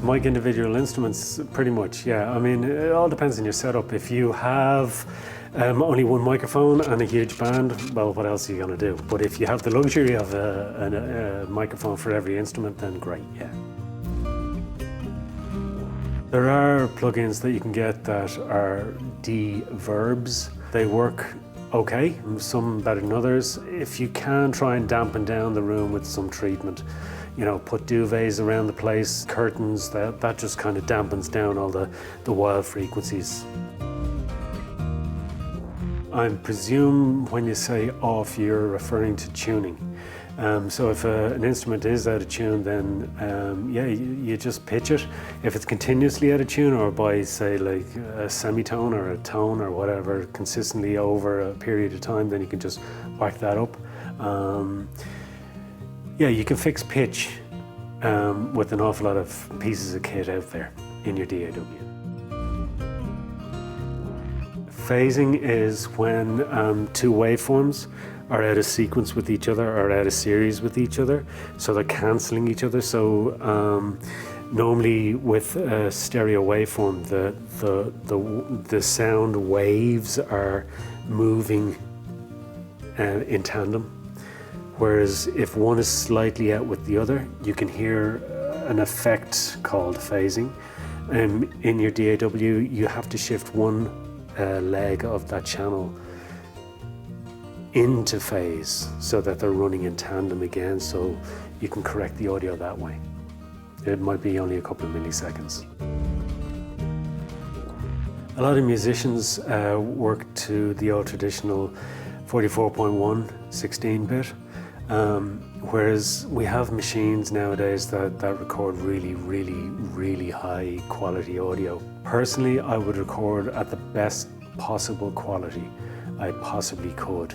to mic individual instruments, pretty much, yeah. I mean, it all depends on your setup. If you have only one microphone and a huge band, well, what else are you going to do? But if you have the luxury of a microphone for every instrument, then great, yeah. There are plugins that you can get that are de-verbs. They work okay, some better than others. If you can, try and dampen down the room with some treatment. You know, put duvets around the place, curtains, that just kind of dampens down all the wild frequencies. I presume when you say off, you're referring to tuning. So if an instrument is out of tune, then yeah, you just pitch it. If it's continuously out of tune, or by, say, like a semitone or a tone or whatever, consistently over a period of time, then you can just whack that up. Yeah, you can fix pitch with an awful lot of pieces of kit out there in your DAW. Phasing is when two waveforms are out of sequence with each other or out of series with each other, so they're cancelling each other. So normally with a stereo waveform, the sound waves are moving in tandem, whereas if one is slightly out with the other, you can hear an effect called phasing. In your DAW, you have to shift one leg of that channel into phase so that they're running in tandem again, so you can correct the audio that way. It might be only a couple of milliseconds. A lot of musicians work to the old traditional 44.1 16-bit, whereas we have machines nowadays that record really high quality audio. Personally, I would record at the best possible quality I possibly could.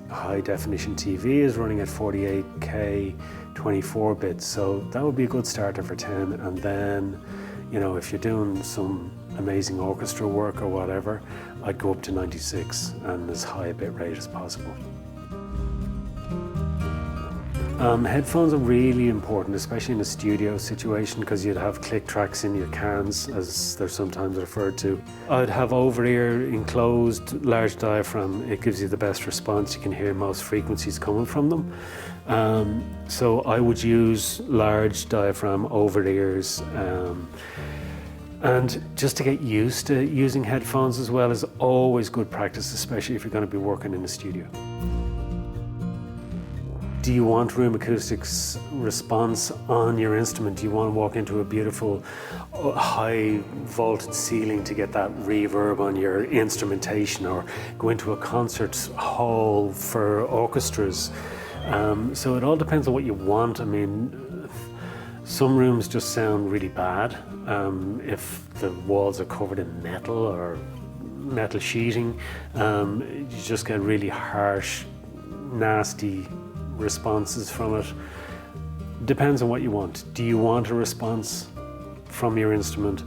High definition TV is running at 48K 24 bits, so that would be a good starter for 10. And then, you know, if you're doing some amazing orchestra work or whatever, I'd go up to 96 and as high a bit rate as possible. Headphones are really important, especially in a studio situation, because you'd have click tracks in your cans, as they're sometimes referred to. I'd have over-ear enclosed large diaphragm. It gives you the best response. You can hear most frequencies coming from them. So I would use large diaphragm over-ears. And just to get used to using headphones as well is always good practice, especially if you're going to be working in a studio. Do you want room acoustics response on your instrument? Do you want to walk into a beautiful high vaulted ceiling to get that reverb on your instrumentation, or go into a concert hall for orchestras? So it all depends on what you want. I mean, some rooms just sound really bad if the walls are covered in metal or metal sheeting. You just get really harsh, nasty responses from it. Depends on what you want. Do you want a response from your instrument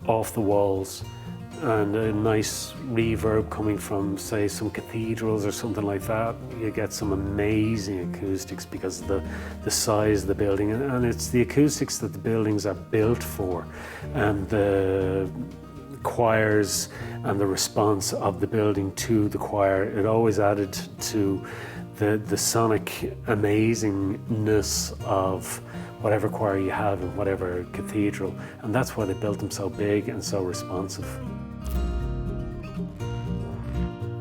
off the walls and a nice reverb coming from, say, some cathedrals or something like that? You get some amazing acoustics because of the size of the building, and it's the acoustics that the buildings are built for, and the choirs and the response of the building to the choir. It always added to the sonic amazingness of whatever choir you have in whatever cathedral, and that's why they built them so big and so responsive.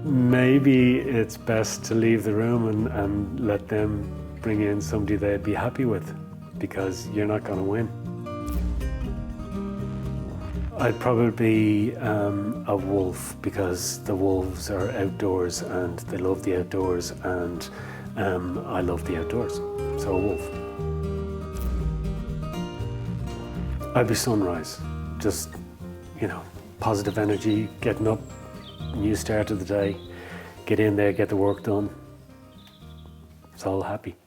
Maybe it's best to leave the room and let them bring in somebody they'd be happy with, because you're not going to win. I'd probably be a wolf, because the wolves are outdoors and they love the outdoors, and I love the outdoors, so a wolf. I'd be sunrise, just, you know, positive energy, getting up, new start of the day, get in there, get the work done. It's all happy.